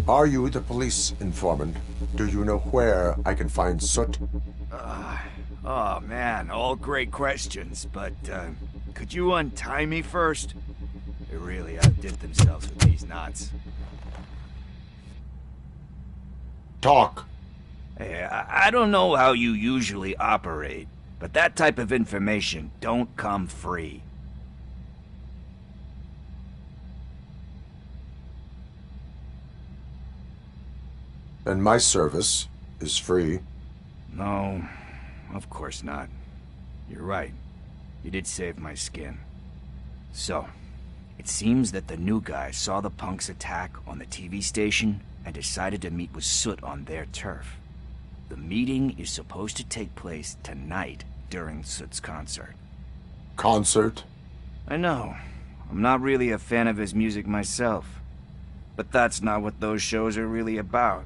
Are you the police informant? Do you know where I can find Soot? Oh man, all great questions, but could you untie me first? They really outdid themselves with these knots. Talk. Hey, I don't know how you usually operate, but that type of information don't come free. And my service is free. No, of course not. You're right. You did save my skin. So, it seems that the new guy saw the punk's attack on the TV station and decided to meet with Soot on their turf. The meeting is supposed to take place tonight during Soot's concert. Concert? I know. I'm not really a fan of his music myself. But that's not what those shows are really about.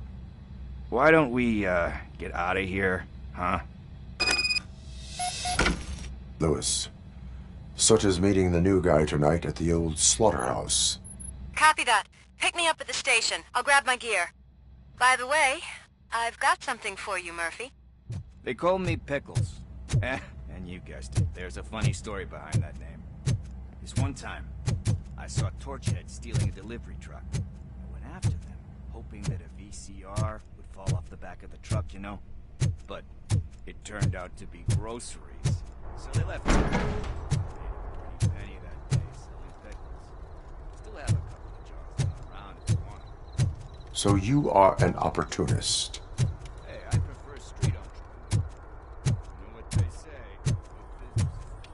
Why don't we, get out of here, huh? Lewis. Soot is meeting the new guy tonight at the old slaughterhouse. Copy that. Pick me up at the station. I'll grab my gear. By the way, I've got something for you, Murphy. They call me Pickles. And you guessed it, there's a funny story behind that name. This one time, I saw Torchhead stealing a delivery truck. I went after them, hoping that a VCR would fall off the back of the truck, you know? But it turned out to be groceries. So they left me. Made a pretty penny that day selling pickles. Still have a couple of jars lying around if you want 'em. So you are an opportunist. Hey, I prefer street entrepreneur. You know what they say, good business.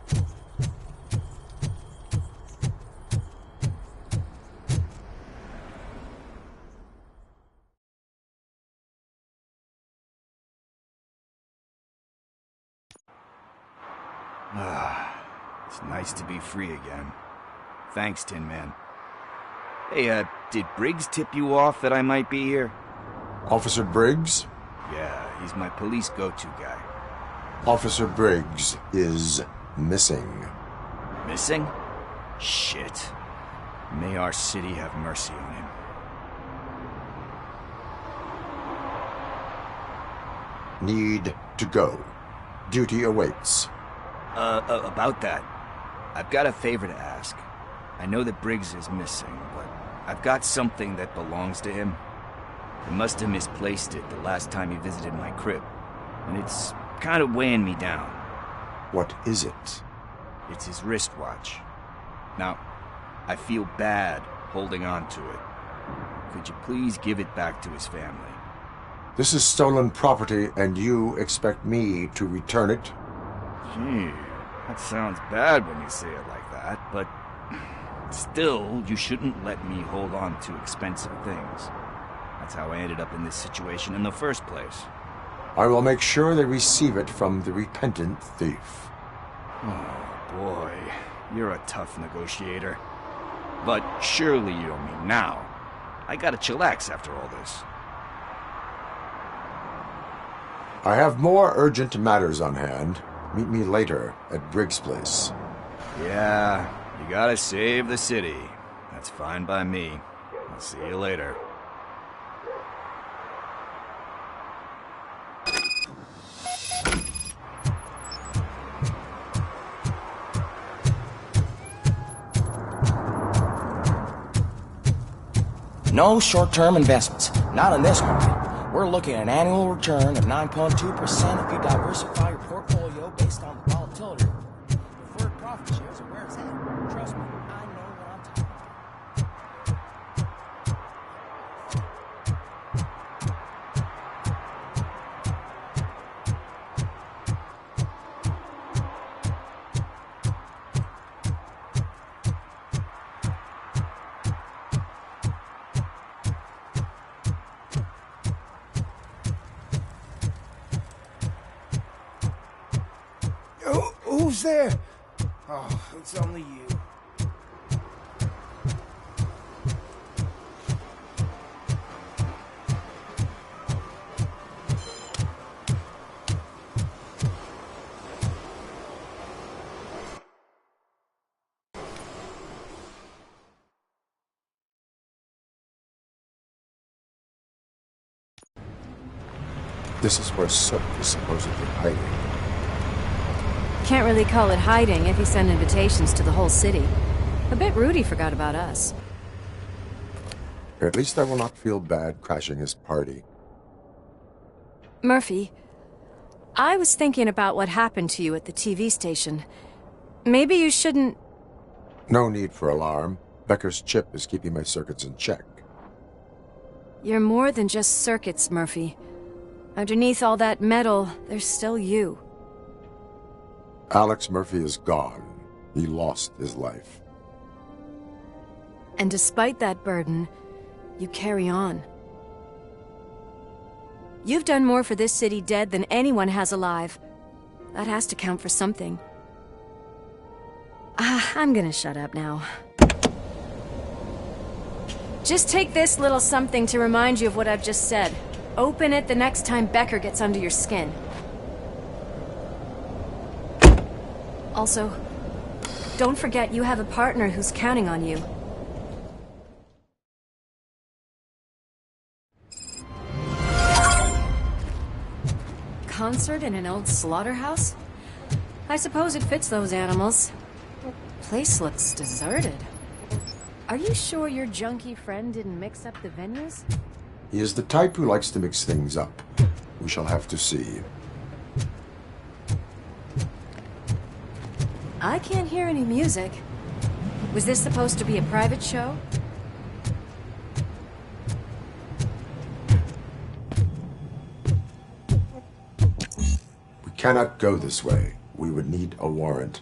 It's nice to be free again. Thanks, Tin Man. Hey, did Briggs tip you off that I might be here? Officer Briggs? Yeah, he's my police go-to guy. Officer Briggs is missing. Missing? Shit. May our city have mercy on him. Need to go. Duty awaits. About that, I've got a favor to ask. I know that Briggs is missing, but I've got something that belongs to him. He must have misplaced it the last time he visited my crib, and it's kind of weighing me down. What is it? It's his wristwatch. Now, I feel bad holding on to it. Could you please give it back to his family? This is stolen property, and you expect me to return it? Gee, that sounds bad when you say it like that, but still, you shouldn't let me hold on to expensive things. That's how I ended up in this situation in the first place. I will make sure they receive it from the repentant thief. Oh, boy. You're a tough negotiator. But surely you don't mean now. I gotta chillax after all this. I have more urgent matters on hand. Meet me later at Briggs' place. Yeah, you gotta save the city. That's fine by me. I'll see you later. No short-term investments. Not in this market. We're looking at an annual return of 9.2% if you diversify your portfolio based on the volatility. Preferred profit shares are where it's at. Trust me, I know what I'm talking about. Who's there? Oh, it's only you. This is where Sook is supposedly hiding. Can't really call it hiding if he sent invitations to the whole city. A bit rude he forgot about us. At least I will not feel bad crashing his party. Murphy, I was thinking about what happened to you at the TV station. Maybe you shouldn't... No need for alarm. Becker's chip is keeping my circuits in check. You're more than just circuits, Murphy. Underneath all that metal, there's still you. Alex Murphy is gone. He lost his life. And despite that burden, you carry on. You've done more for this city dead than anyone has alive. That has to count for something. I'm gonna shut up now. Just take this little something to remind you of what I've just said. Open it the next time Becker gets under your skin. Also, don't forget you have a partner who's counting on you. Concert in an old slaughterhouse? I suppose it fits those animals. Place looks deserted. Are you sure your junkie friend didn't mix up the venues? He is the type who likes to mix things up. We shall have to see. I can't hear any music. Was this supposed to be a private show? We cannot go this way. We would need a warrant.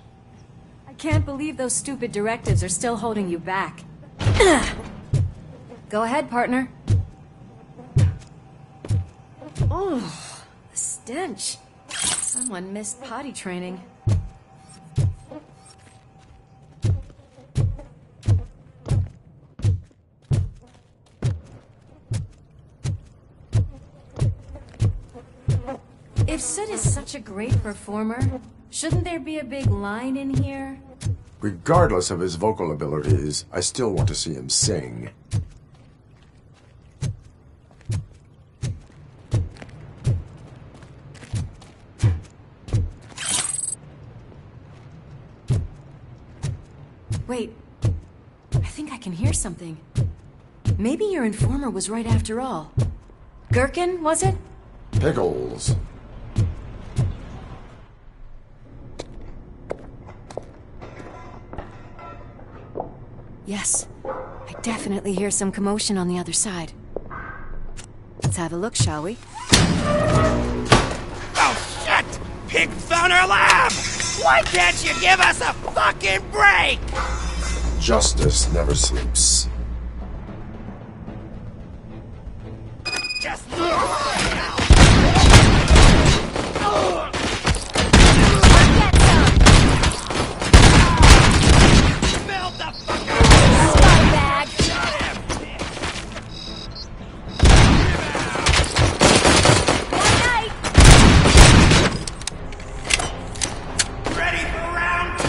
I can't believe those stupid directives are still holding you back. Go ahead, partner. Oh, the stench. Someone missed potty training. If Sid is such a great performer, shouldn't there be a big line in here? Regardless of his vocal abilities, I still want to see him sing. Wait, I think I can hear something. Maybe your informer was right after all. Gherkin, was it? Pickles. Yes, I definitely hear some commotion on the other side. Let's have a look, shall we? Oh, shit! Pig found our lab! Why can't you give us a fucking break? Justice never sleeps. Just build the fucking Bag. ready for round two!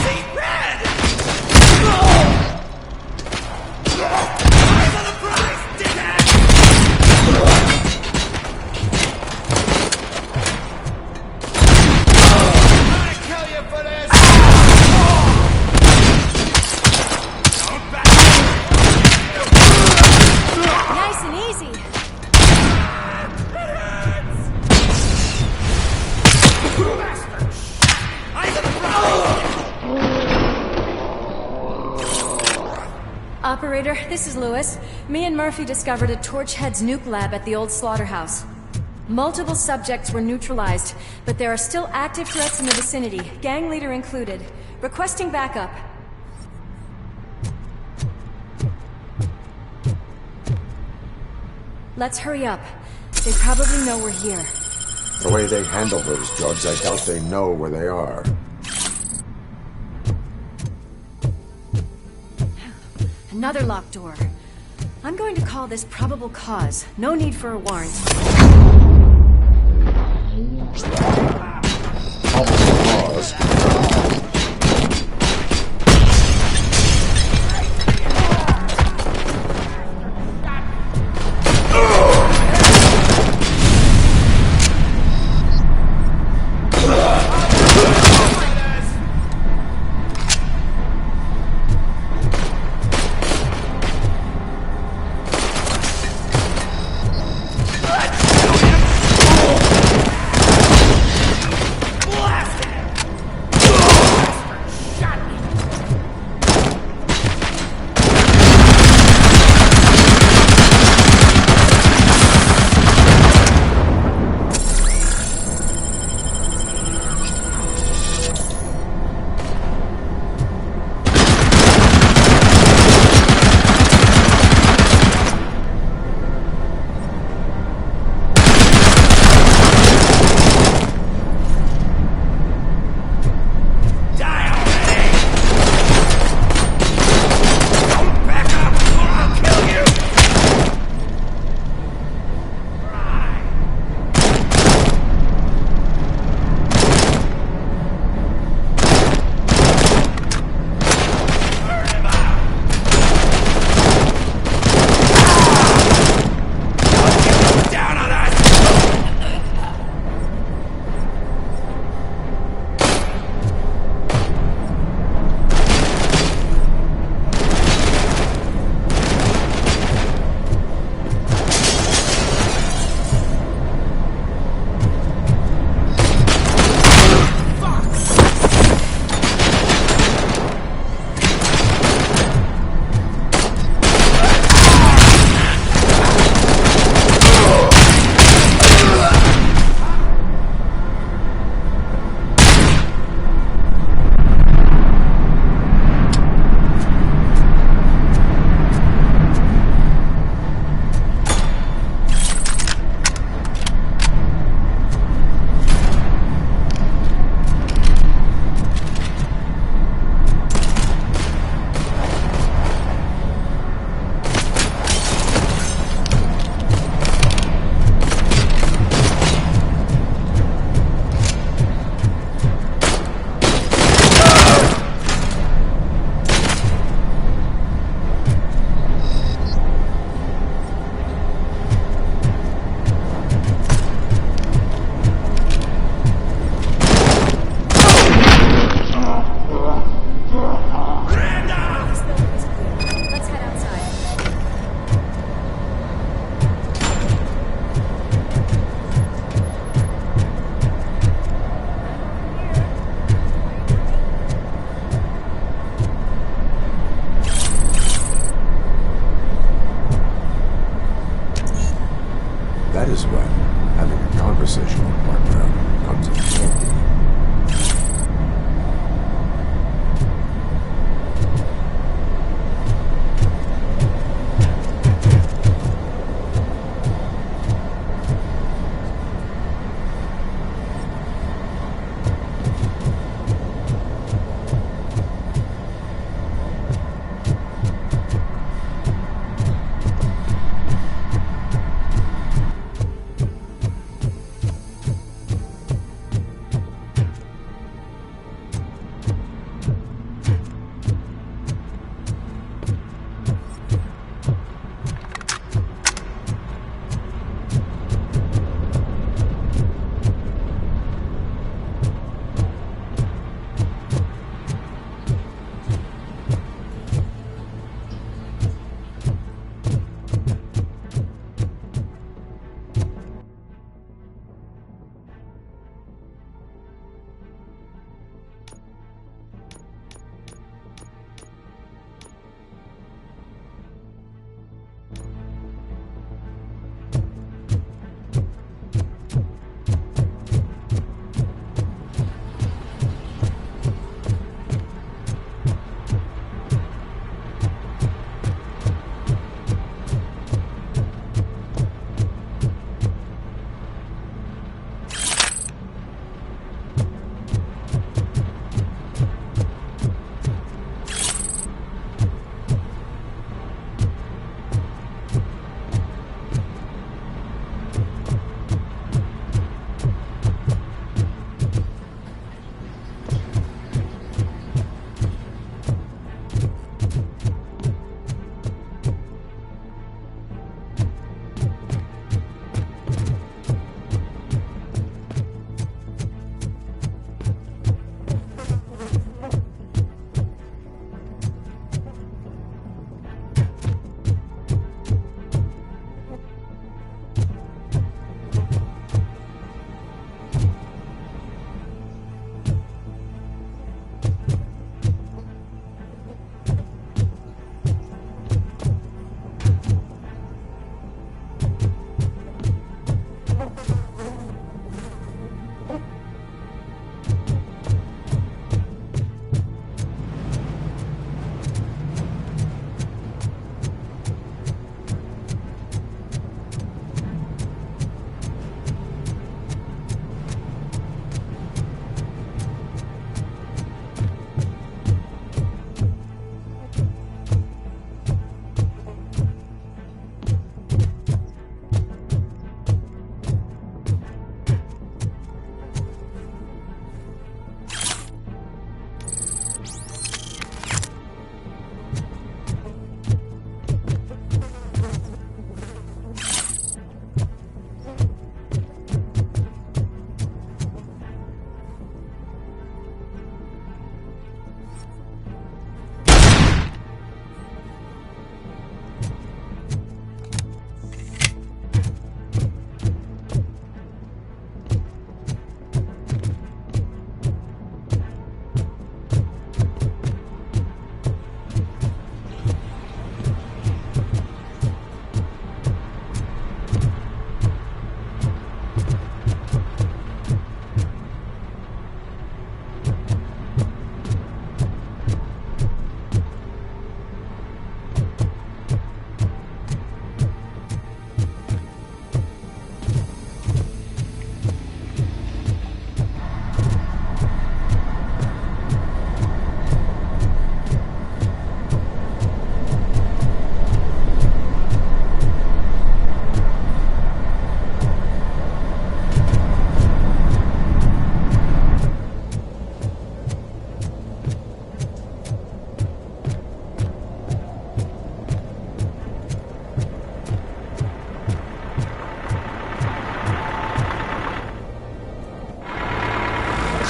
See red! Eyes on the prize, dickhead! I'm gonna kill you for this! Don't back. Nice and easy. Eyes on the prize! Operator, this is Lewis. Me and Murphy discovered a Torchhead's nuke lab at the old slaughterhouse. Multiple subjects were neutralized, but there are still active threats in the vicinity, gang leader included. Requesting backup. Let's hurry up. They probably know we're here. The way they handle those drugs, I doubt they know where they are. Another locked door. I'm going to call this probable cause. No need for a warrant. Almost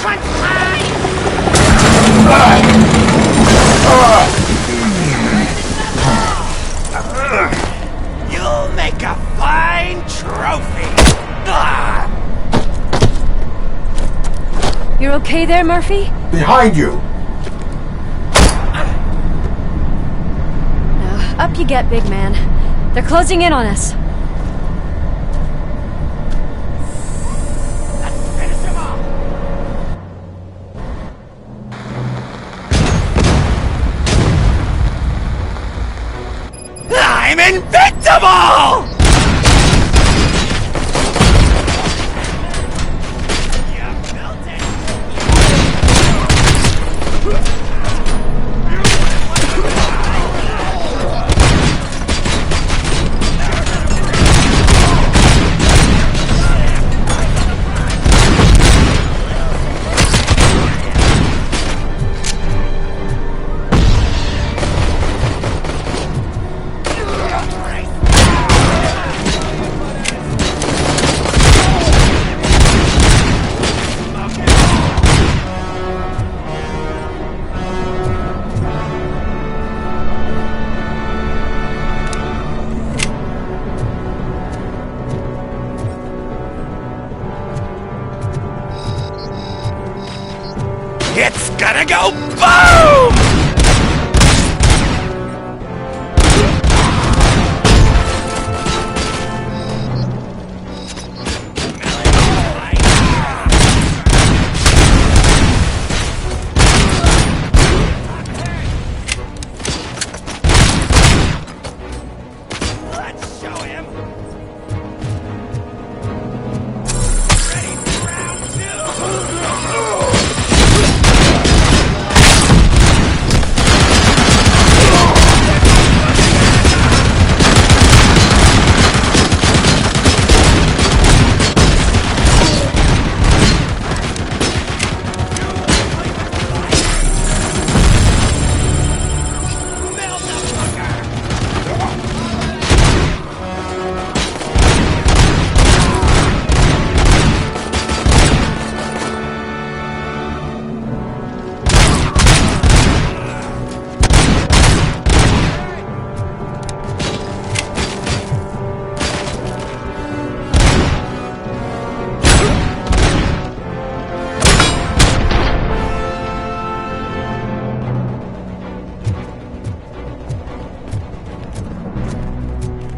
You'll make a fine trophy! You're okay there, Murphy? Behind you! Up you get, big man. They're closing in on us. I'm invincible! It's gonna go boom! Let's show him! Ready for round two!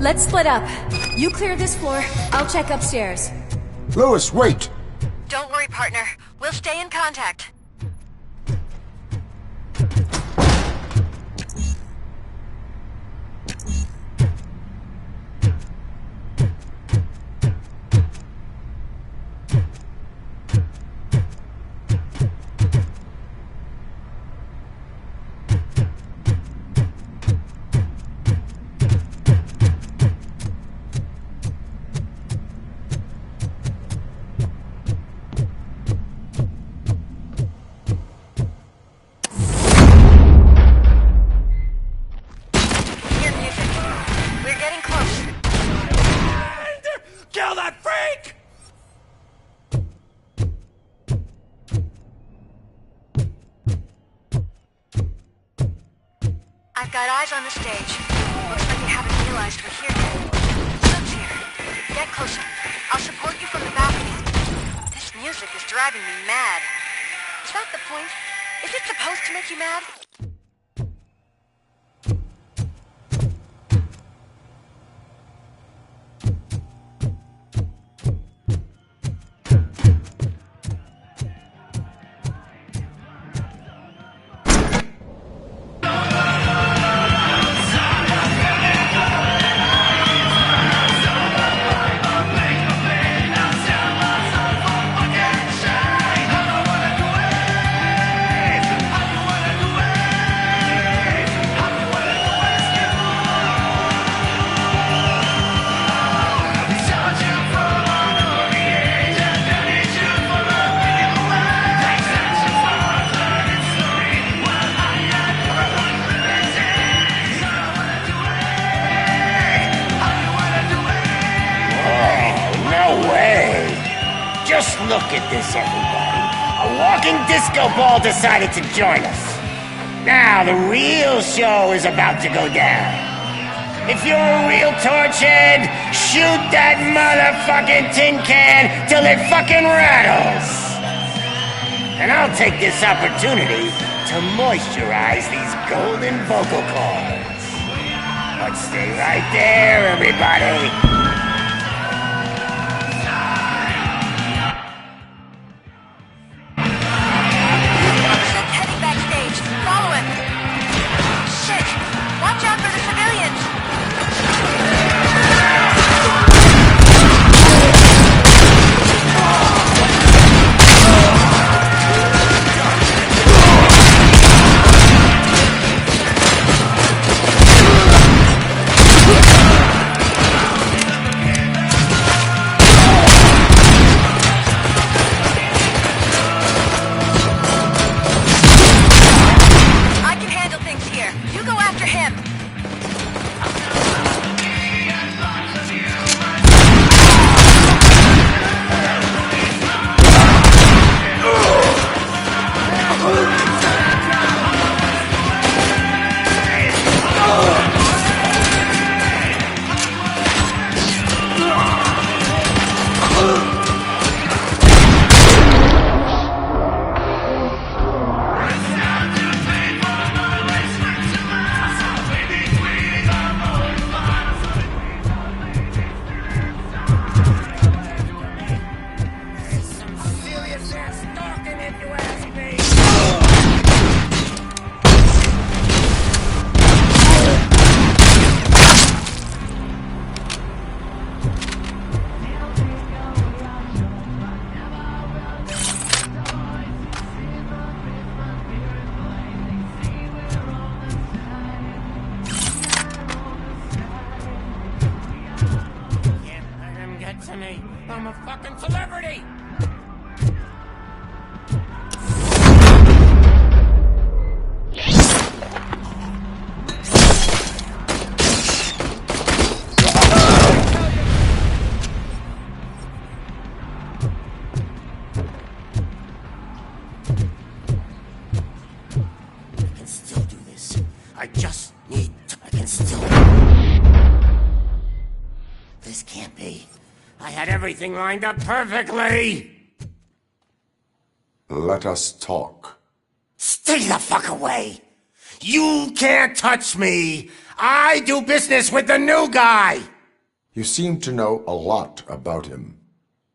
Let's split up. You clear this floor, I'll check upstairs. Lewis, wait! Don't worry, partner. We'll stay in contact. Kill that freak! I've got eyes on the stage. Looks like they haven't realized we're here yet. Luke's here. Get closer. I'll support you from the balcony. This music is driving me mad. Is that the point? Is it supposed to make you mad? Just look at this, everybody. A walking disco ball decided to join us. Now the real show is about to go down. If you're a real torchhead, shoot that motherfucking tin can till it fucking rattles. And I'll take this opportunity to moisturize these golden vocal cords. But stay right there, everybody. Heading backstage. Follow him. Shit. Watch out for the civilians. I can handle things here. You go after him. Can't let him get to me. I'm a fucking celebrity. I can still do this. I just need to. I can still. This can't be. I had everything lined up perfectly. Let us talk. Stay the fuck away. You can't touch me. I do business with the new guy. You seem to know a lot about him.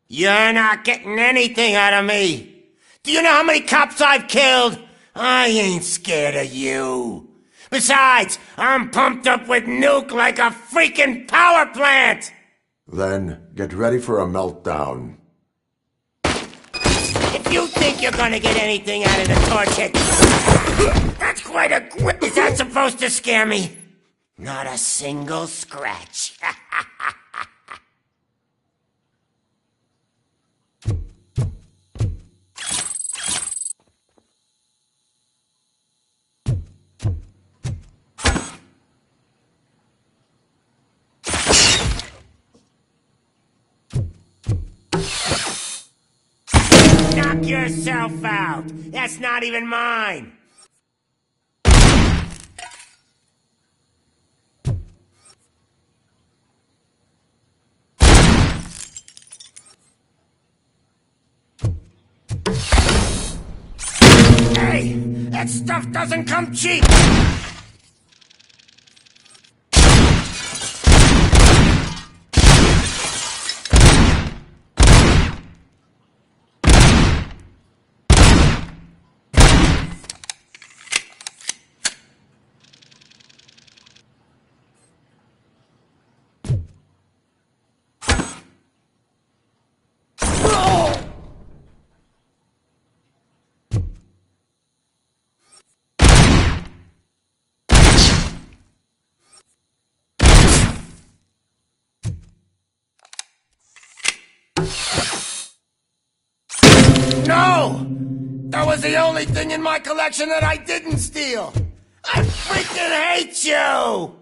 You're not getting anything out of me. Do you know how many cops I've killed? I ain't scared of you. Besides, I'm pumped up with nuke like a freaking power plant. Then get ready for a meltdown. If you think you're gonna get anything out of the torch, that's quite a grip. Is that supposed to scare me? Not a single scratch. Knock yourself out. That's not even mine. Hey, that stuff doesn't come cheap. No! That was the only thing in my collection that I didn't steal! I freaking hate you!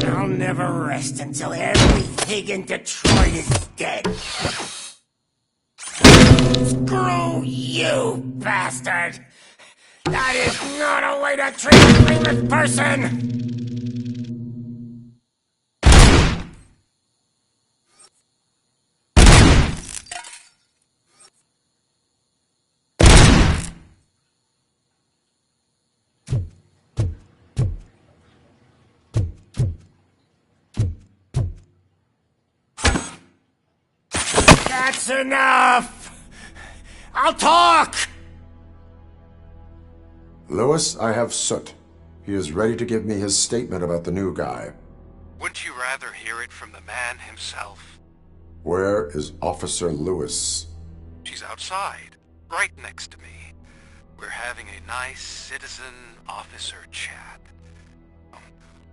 I'll never rest until every pig in Detroit is dead. Screw you, bastard! That is not a way to treat a famous person! That's enough! I'll talk! Lewis, I have Soot. He is ready to give me his statement about the new guy. Wouldn't you rather hear it from the man himself? Where is Officer Lewis? She's outside, right next to me. We're having a nice citizen-officer chat.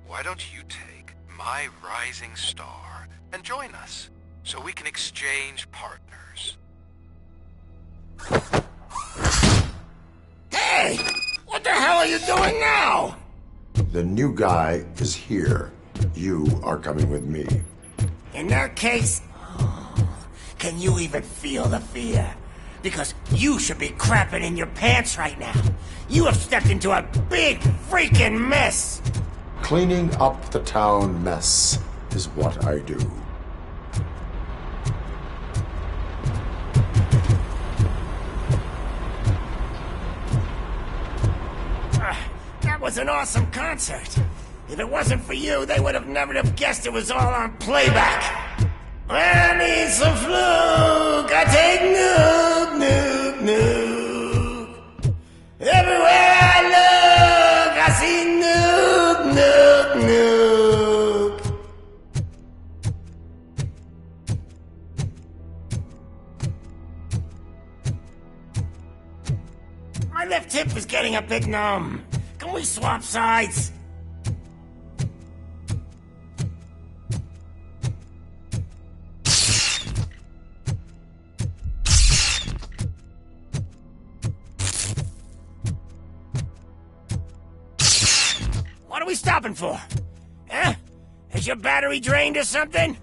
Why don't you take my rising star and join us, so we can exchange partners? Hey! What the hell are you doing now? The new guy is here. You are coming with me. In that case, can you even feel the fear? Because you should be crapping in your pants right now. You have stepped into a big freaking mess. Cleaning up the town mess is what I do. That was an awesome concert. If it wasn't for you, they would have never have guessed it was all on playback. I need some fluke. I take nuke, nuke, nuke. Everywhere I look, I see nuke, nuke, nuke. My left hip is getting a bit numb. Can we swap sides? What are we stopping for? Huh? Is your battery drained or something?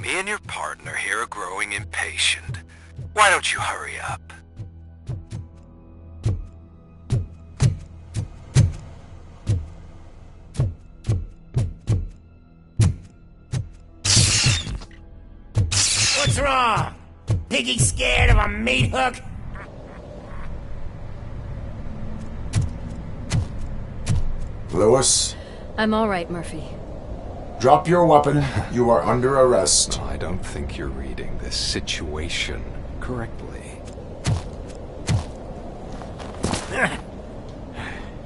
Me and your partner here are growing impatient. Why don't you hurry up? What's wrong? Piggy scared of a meat hook? Lewis, I'm all right, Murphy. drop your weapon. You are under arrest. I don't think you're reading this situation correctly.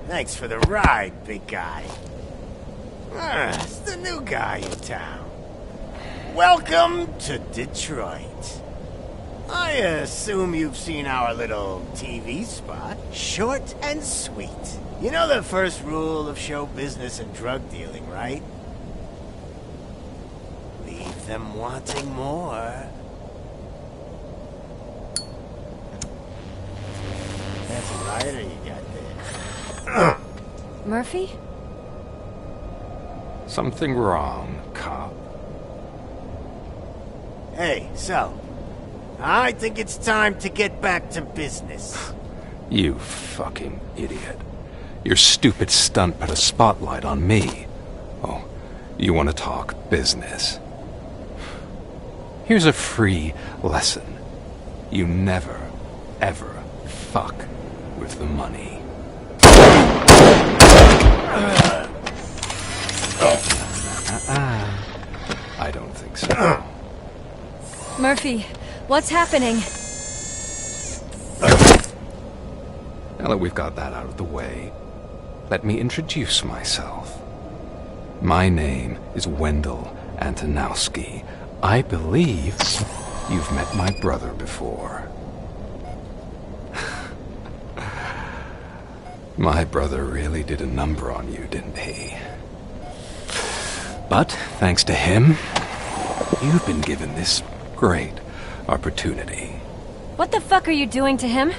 Thanks for the ride, big guy. It's the new guy in town. Welcome to Detroit. I assume you've seen our little TV spot. Short and sweet. You know the first rule of show business and drug dealing, right? Leave them wanting more. That's a lighter you got there. Murphy? Something wrong, cop. Hey, so, I think it's time to get back to business. You fucking idiot. Your stupid stunt put a spotlight on me. Oh, you want to talk business? Here's a free lesson. You never, ever fuck with the money. I don't think so. Murphy, what's happening? Now that we've got that out of the way, let me introduce myself. My name is Wendell Antonowski. I believe you've met my brother before. My brother really did a number on you, didn't he? But thanks to him, you've been given this great opportunity. What the fuck are you doing to him?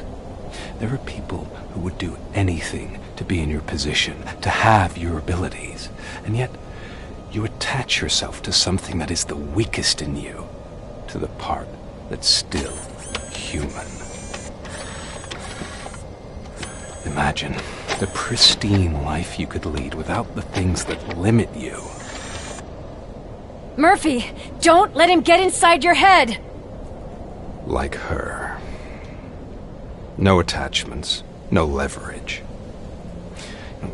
There are people who would do anything to be in your position, to have your abilities, and yet you attach yourself to something that is the weakest in you, to the part that's still human. Imagine the pristine life you could lead without the things that limit you. Murphy, don't let him get inside your head! Like her. No attachments, no leverage.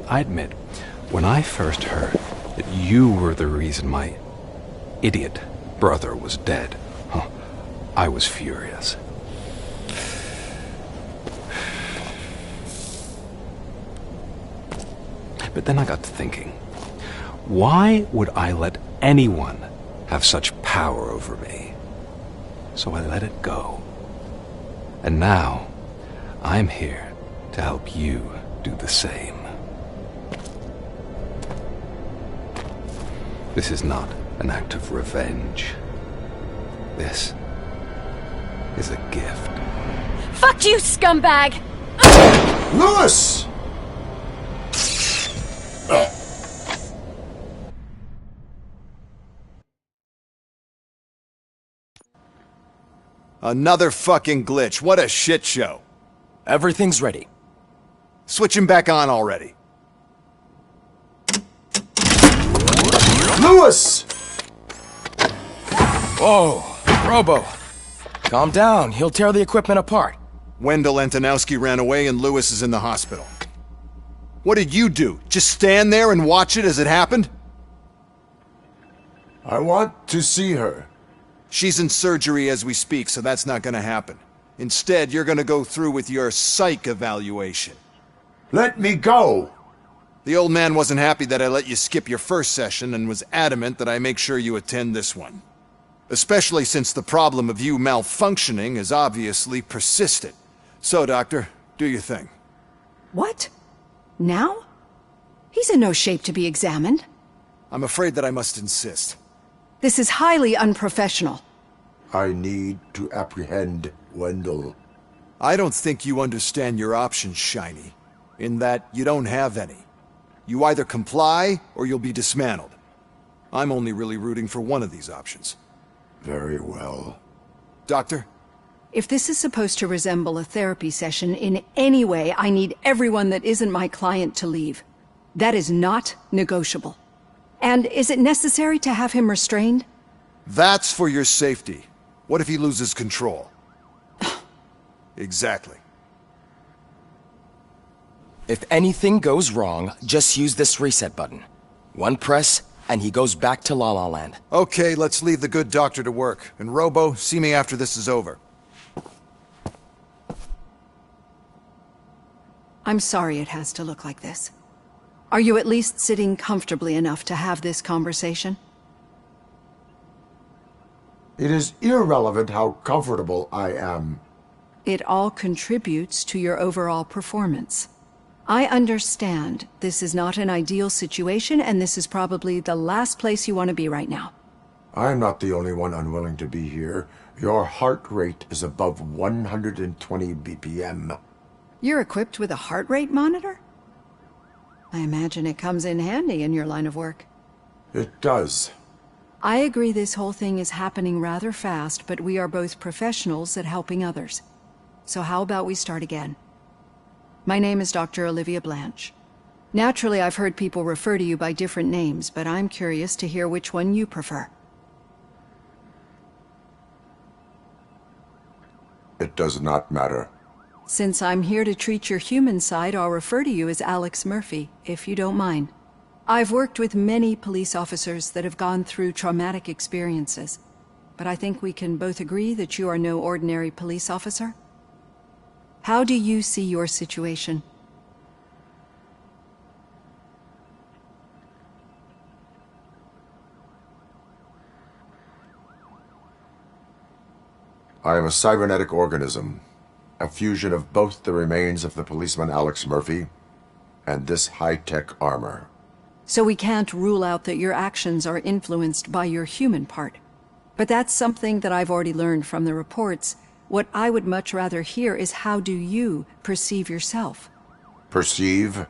I admit, when I first heard that you were the reason my idiot brother was dead, I was furious. But then I got to thinking, why would I let anyone have such power over me? So I let it go. And now, I'm here to help you do the same. This is not an act of revenge. This is a gift. Fuck you, scumbag! Lewis! Another fucking glitch. What a shit show. Everything's ready. Switch him back on already. Lewis! Whoa, Robo. Calm down, he'll tear the equipment apart. Wendell Antonowski ran away and Lewis is in the hospital. What did you do? Just stand there and watch it as it happened? I want to see her. She's in surgery as we speak, so that's not gonna happen. Instead, you're gonna go through with your psych evaluation. Let me go! The old man wasn't happy that I let you skip your first session and was adamant that I make sure you attend this one. Especially since the problem of you malfunctioning is obviously persistent. So, Doctor, do your thing. What? Now? He's in no shape to be examined. I'm afraid that I must insist. This is highly unprofessional. I need to apprehend Wendell. I don't think you understand your options, Shiny. In that you don't have any. You either comply, or you'll be dismantled. I'm only really rooting for one of these options. Very well. Doctor? If this is supposed to resemble a therapy session in any way, I need everyone that isn't my client to leave. That is not negotiable. And is it necessary to have him restrained? That's for your safety. What if he loses control? Exactly. If anything goes wrong, just use this reset button. One press, and he goes back to La La Land. Okay, let's leave the good doctor to work. And Robo, see me after this is over. I'm sorry it has to look like this. Are you at least sitting comfortably enough to have this conversation? It is irrelevant how comfortable I am. It all contributes to your overall performance. I understand this is not an ideal situation, and this is probably the last place you want to be right now. I'm not the only one unwilling to be here. Your heart rate is above 120 BPM. You're equipped with a heart rate monitor? I imagine it comes in handy in your line of work. It does. I agree this whole thing is happening rather fast, but we are both professionals at helping others. So how about we start again? My name is Dr. Olivia Blanche. Naturally, I've heard people refer to you by different names, but I'm curious to hear which one you prefer. It does not matter. Since I'm here to treat your human side, I'll refer to you as Alex Murphy, if you don't mind. I've worked with many police officers that have gone through traumatic experiences, but I think we can both agree that you are no ordinary police officer. How do you see your situation? I am a cybernetic organism, a fusion of both the remains of the policeman Alex Murphy and this high-tech armor. So we can't rule out that your actions are influenced by your human part. But that's something that I've already learned from the reports. What I would much rather hear is how do you perceive yourself? Perceive?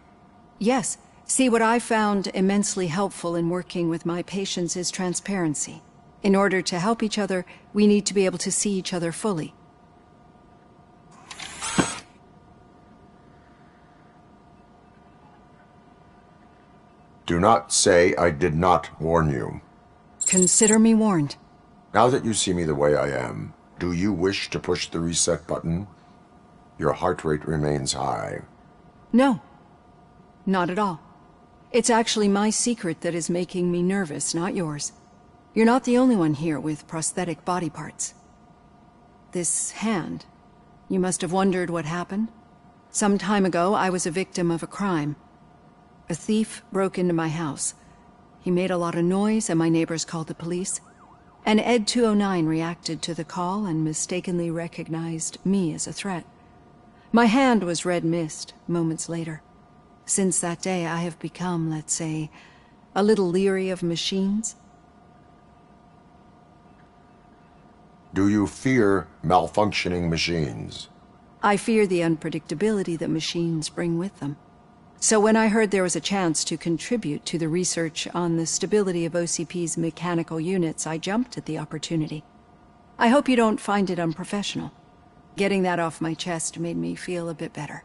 Yes. See, what I found immensely helpful in working with my patients is transparency. In order to help each other, we need to be able to see each other fully. Do not say I did not warn you. Consider me warned. Now that you see me the way I am, do you wish to push the reset button? Your heart rate remains high. No. Not at all. It's actually my secret that is making me nervous, not yours. You're not the only one here with prosthetic body parts. This hand, you must have wondered what happened. Some time ago, I was a victim of a crime. A thief broke into my house. He made a lot of noise and my neighbors called the police. And Ed 209 reacted to the call and mistakenly recognized me as a threat. My hand was red mist moments later. Since that day, I have become, let's say, a little leery of machines. Do you fear malfunctioning machines? I fear the unpredictability that machines bring with them. So when I heard there was a chance to contribute to the research on the stability of OCP's mechanical units, I jumped at the opportunity. I hope you don't find it unprofessional. Getting that off my chest made me feel a bit better.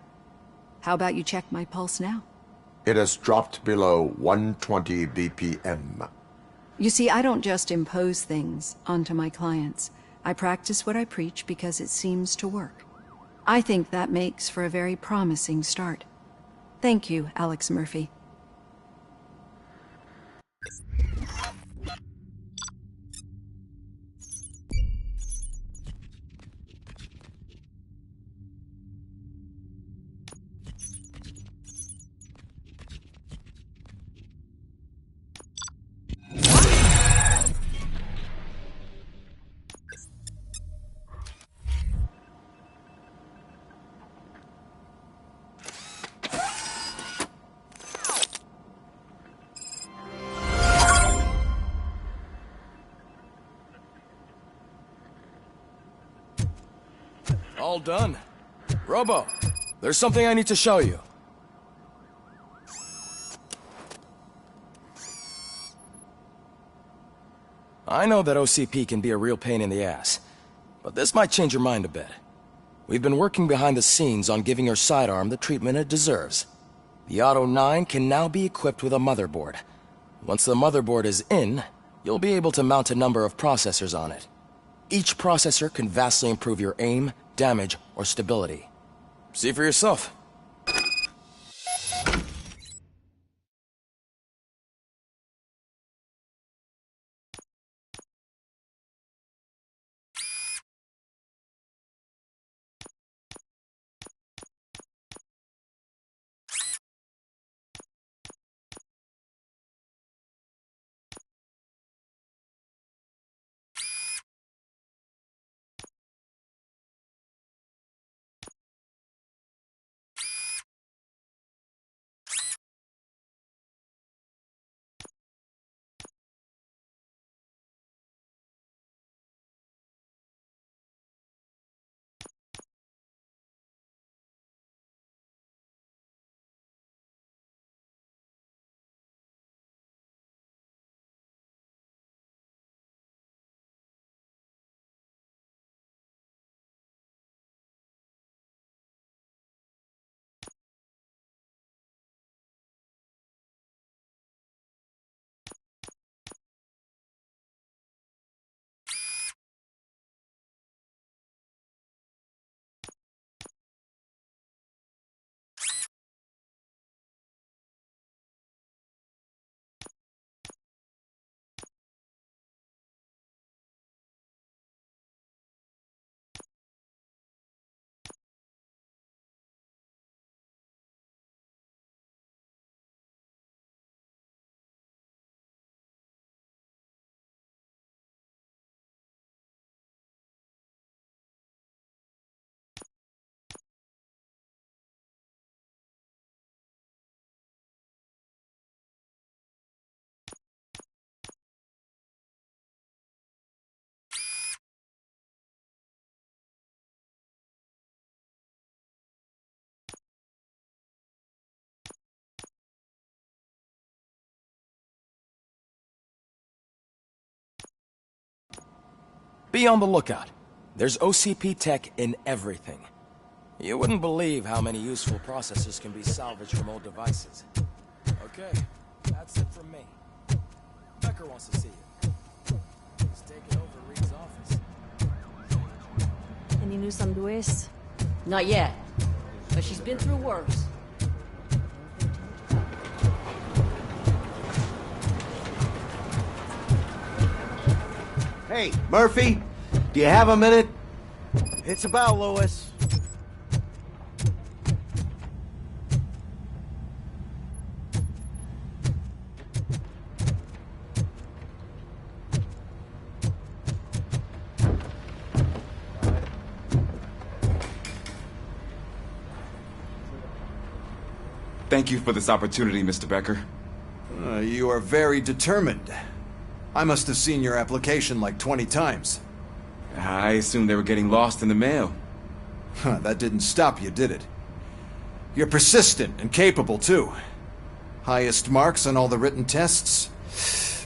How about you check my pulse now? It has dropped below 120 BPM. You see, I don't just impose things onto my clients. I practice what I preach because it seems to work. I think that makes for a very promising start. Thank you, Alex Murphy. All done. Robo, there's something I need to show you. I know that OCP can be a real pain in the ass, but this might change your mind a bit. We've been working behind the scenes on giving your sidearm the treatment it deserves. The Auto 9 can now be equipped with a motherboard. Once the motherboard is in, you'll be able to mount a number of processors on it. Each processor can vastly improve your aim, damage, or stability. See for yourself. Be on the lookout. There's OCP tech in everything. You wouldn't believe how many useful processors can be salvaged from old devices. Okay, that's it from me. Becker wants to see you. He's taking over Reed's office. Any news on Luis? Not yet, but she's been through worse. Hey, Murphy, do you have a minute? It's about Louis. Thank you for this opportunity, Mr. Becker. You are very determined. I must have seen your application like 20 times. I assumed they were getting lost in the mail. That didn't stop you, did it? You're persistent and capable, too. Highest marks on all the written tests.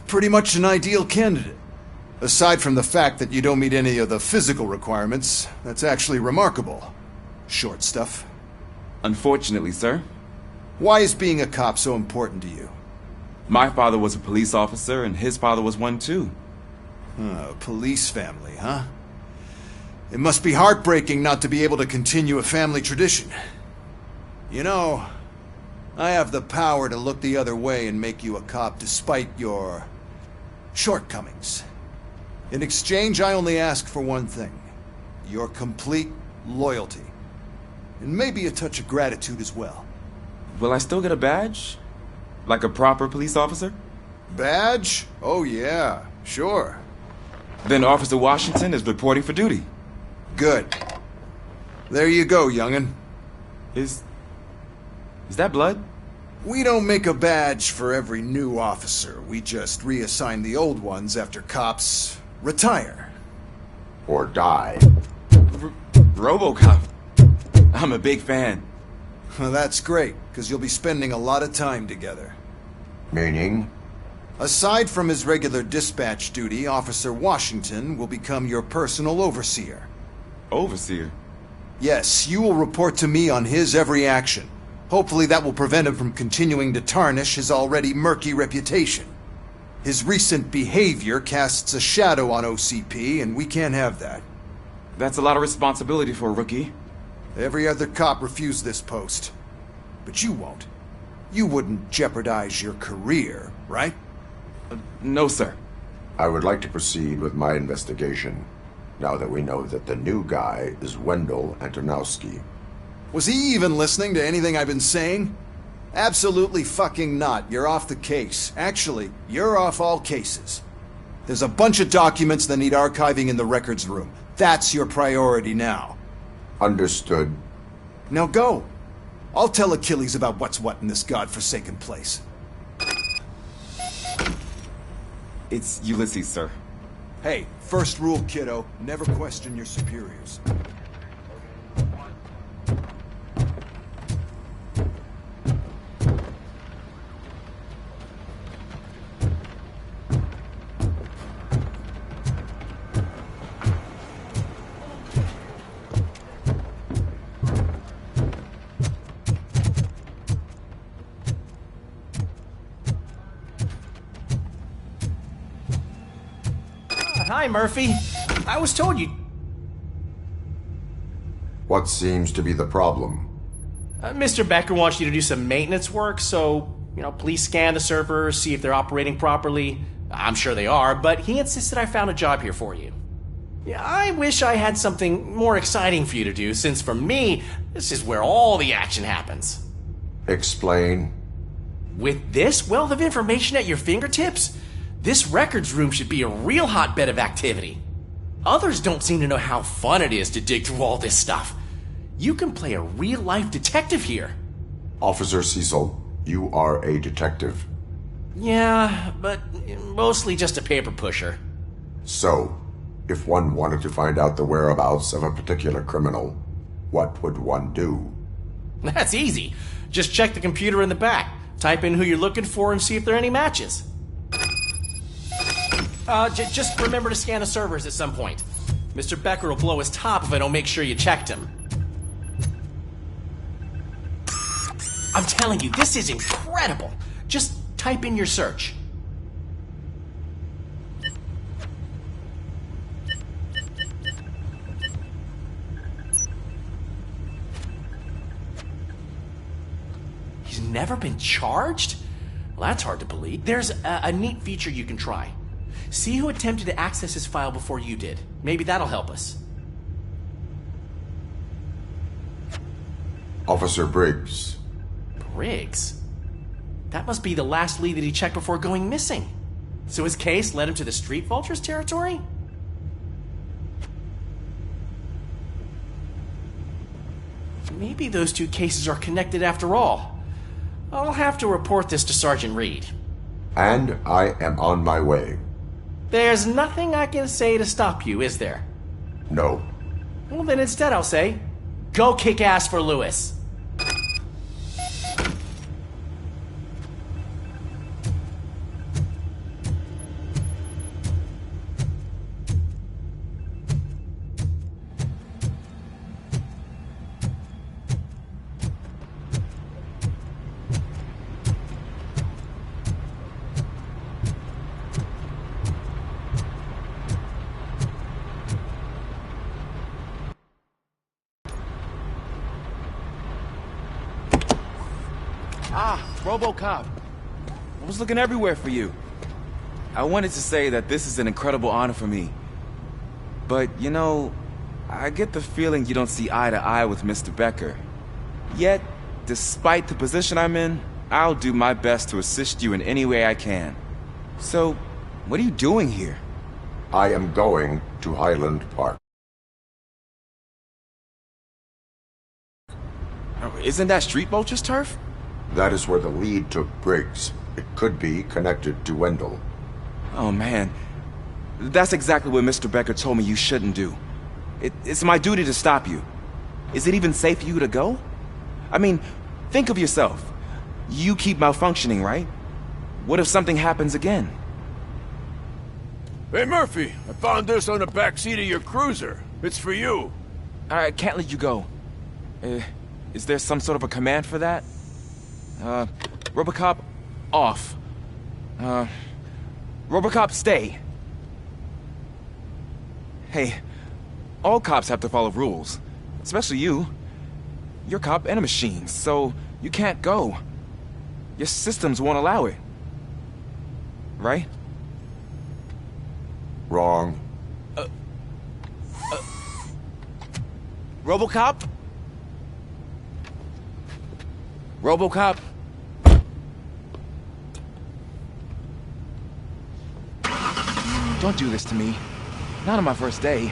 Pretty much an ideal candidate. Aside from the fact that you don't meet any of the physical requirements, that's actually remarkable. Short stuff. Unfortunately, sir. Why is being a cop so important to you? My father was a police officer, and his father was one, too. A police family, huh? It must be heartbreaking not to be able to continue a family tradition. You know, I have the power to look the other way and make you a cop despite your shortcomings. In exchange, I only ask for one thing. Your complete loyalty. And maybe a touch of gratitude as well. Will I still get a badge? Like a proper police officer? Badge? Oh yeah, sure. Then Officer Washington is reporting for duty. Good. There you go, young'un. Is that blood? We don't make a badge for every new officer. We just reassign the old ones after cops retire. Or die. Robocop. I'm a big fan. Well, that's great, because you'll be spending a lot of time together. Meaning? Aside from his regular dispatch duty, Officer Washington will become your personal overseer. Overseer? Yes, you will report to me on his every action. Hopefully that will prevent him from continuing to tarnish his already murky reputation. His recent behavior casts a shadow on OCP, and we can't have that. That's a lot of responsibility for a rookie. Every other cop refused this post. But you won't. You wouldn't jeopardize your career, right? No, sir. I would like to proceed with my investigation, now that we know that the new guy is Wendell Antonowski. Was he even listening to anything I've been saying? Absolutely fucking not. You're off the case. Actually, you're off all cases. There's a bunch of documents that need archiving in the records room. That's your priority now. Understood. Now go. I'll tell Achilles about what's what in this godforsaken place. It's Ulysses, sir. Hey, first rule, kiddo. Never question your superiors. Hi, Murphy. I was told you... What seems to be the problem? Mr. Becker wants you to do some maintenance work, so, please scan the servers, see if they're operating properly. I'm sure they are, but he insisted I found a job here for you. Yeah, I wish I had something more exciting for you to do, since for me, this is where all the action happens. Explain. With this wealth of information at your fingertips, this records room should be a real hotbed of activity. Others don't seem to know how fun it is to dig through all this stuff. You can play a real-life detective here. Officer Cecil, you are a detective. Yeah, but mostly just a paper pusher. So, if one wanted to find out the whereabouts of a particular criminal, what would one do? That's easy. Just check the computer in the back, type in who you're looking for, and see if there are any matches. Just remember to scan the servers at some point. Mr. Becker will blow his top if I don't make sure you checked him. I'm telling you, this is incredible. Just type in your search. He's never been charged? Well, that's hard to believe. There's a neat feature you can try. See who attempted to access his file before you did. Maybe that'll help us. Officer Briggs. Briggs? That must be the last lead that he checked before going missing. So his case led him to the Street Vultures territory? Maybe those two cases are connected after all. I'll have to report this to Sergeant Reed. And I am on my way. There's nothing I can say to stop you, is there? No. Well, then instead I'll say, go kick ass for Lewis. Robocop. I was looking everywhere for you. I wanted to say that this is an incredible honor for me. But, you know, I get the feeling you don't see eye to eye with Mr. Becker. Yet, despite the position I'm in, I'll do my best to assist you in any way I can. So, what are you doing here? I am going to Highland Park. Isn't that Street Vulture's turf? That is where the lead took Briggs. It could be connected to Wendell. Oh, man. That's exactly what Mr. Becker told me you shouldn't do. It's my duty to stop you. Is it even safe for you to go? I mean, think of yourself. You keep malfunctioning, right? What if something happens again? Hey, Murphy, I found this on the back seat of your cruiser. It's for you. I can't let you go. Is there some sort of a command for that? Robocop, off. Robocop, stay. Hey, all cops have to follow rules. Especially you. You're a cop and a machine, so you can't go. Your systems won't allow it. Right? Wrong. Robocop? Robocop? Don't do this to me. Not on my first day.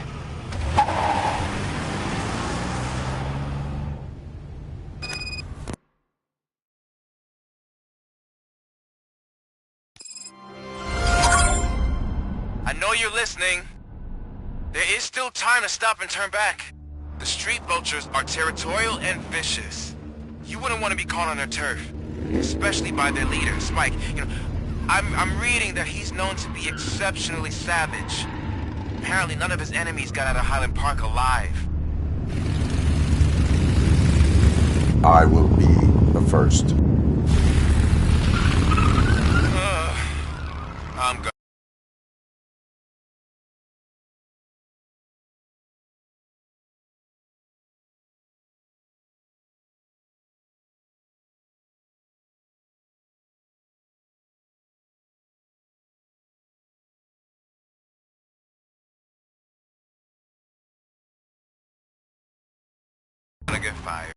I know you're listening. There is still time to stop and turn back. The Street Vultures are territorial and vicious. You wouldn't want to be caught on their turf, especially by their leader, Spike. You know, I'm reading that he's known to be exceptionally savage. Apparently none of his enemies got out of Highland Park alive. I will be the first. I'm good. Gonna get fired.